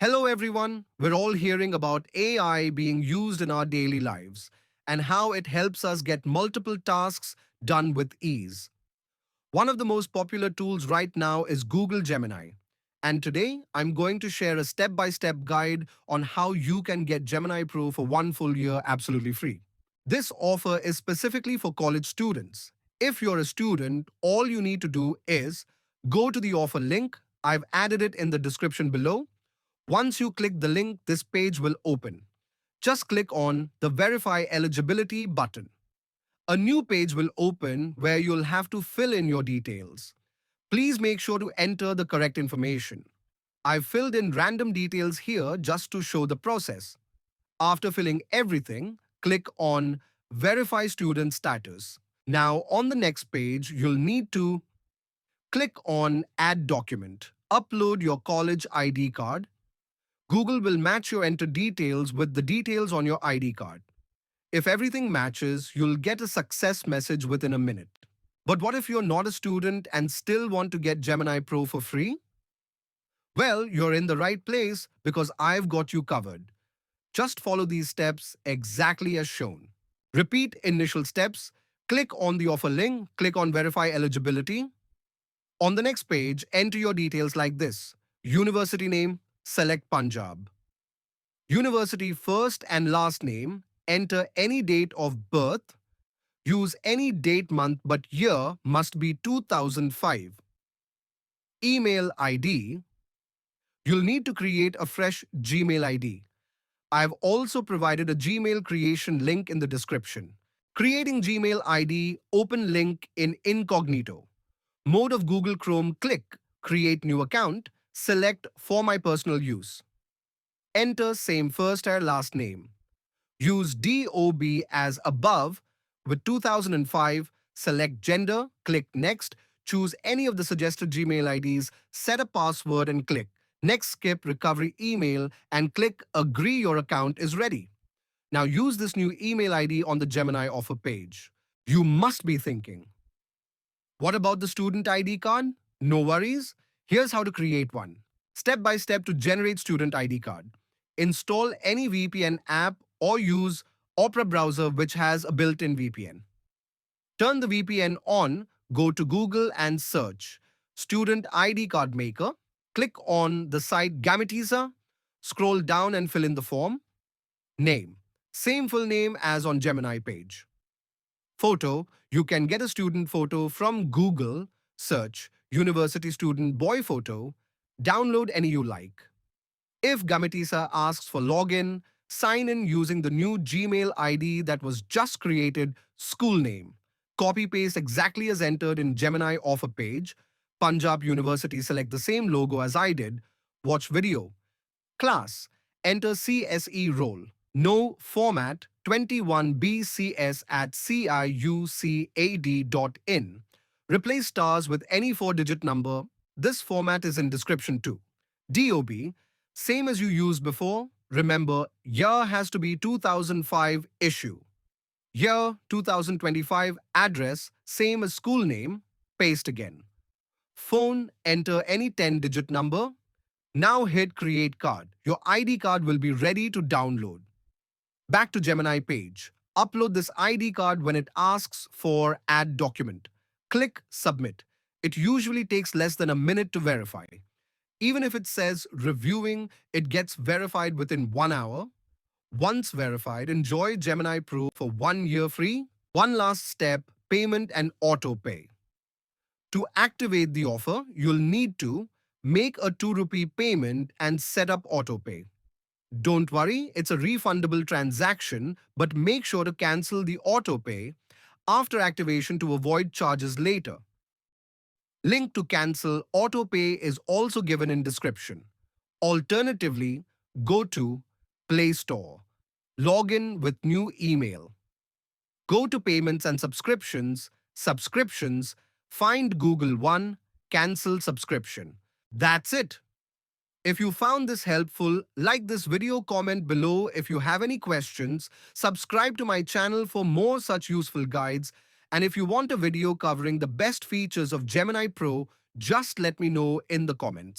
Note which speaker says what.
Speaker 1: Hello, everyone. We're all hearing about AI being used in our daily lives and how it helps us get multiple tasks done with ease. One of the most popular tools right now is Google Gemini. And today, I'm going to share a step by step guide on how you can get Gemini Pro for 1 full year absolutely free. This offer is specifically for college students. If you're a student, all you need to do is go to the offer link. I've added it in the description below. Once you click the link, this page will open. Just click on the Verify Eligibility button. A new page will open where you'll have to fill in your details. Please make sure to enter the correct information. I've filled in random details here just to show the process. After filling everything, click on Verify Student Status. Now, on the next page, you'll need to click on Add Document. Upload your college ID card. Google will match your entered details with the details on your ID card. If everything matches, you'll get a success message within a minute. But what if you're not a student and still want to get Gemini Pro for free? Well, you're in the right place because I've got you covered. Just follow these steps exactly as shown. Repeat initial steps, click on the offer link, click on Verify Eligibility. On the next page, enter your details like this. University name, select Punjab. University first and last name, enter any date of birth. Use any date, month, but year must be 2005. Email ID. You'll need to create a fresh Gmail ID. I've also provided a Gmail creation link in the description. Creating Gmail ID, open link in Incognito. Mode of Google Chrome, click Create New Account, select For My Personal Use. Enter same first or last name. Use DOB as above with 2005, select gender, click Next, choose any of the suggested Gmail IDs, set a password and click Next, skip recovery email and click Agree your account is ready. Now use this new email ID on the Gemini offer page. You must be thinking, what about the student ID card? No worries. Here's how to create one. Step by step to generate student ID card. Install any VPN app or use Opera browser which has a built-in VPN. Turn the VPN on, go to Google and search Student ID Card Maker. Click on the site Gametisa, scroll down and fill in the form. Name, same full name as on Gemini page. Photo, you can get a student photo from Google, search University Student Boy Photo, download any you like. If Gametisa asks for login, sign in using the new Gmail ID that was just created, school name. Copy paste exactly as entered in Gemini offer page. Punjab University, select the same logo as I did. Watch video. Class, enter CSE role. No format 21BCS at ciucad.in. Replace stars with any 4-digit number. This format is in description too. DOB, same as you used before. Remember, year has to be 2005 issue. Year 2025 address, same as school name. Paste again. Phone, enter any 10-digit number. Now hit Create Card. Your ID card will be ready to download. Back to Gemini page. Upload this ID card when it asks for Add Document. Click Submit. It usually takes less than a minute to verify. Even if it says reviewing, it gets verified within 1 hour. Once verified, enjoy Gemini Pro for 1 year free. One last step, payment and AutoPay. To activate the offer, you'll need to make a 2 rupee payment and set up AutoPay. Don't worry, it's a refundable transaction, but make sure to cancel the AutoPay after activation to avoid charges later. Link to cancel AutoPay is also given in description. Alternatively, go to Play Store. Log in with new email. Go to Payments and Subscriptions, find Google One, cancel subscription. That's it. If you found this helpful, like this video, comment below. If you have any questions, subscribe to my channel for more such useful guides. And if you want a video covering the best features of Gemini Pro, just let me know in the comments.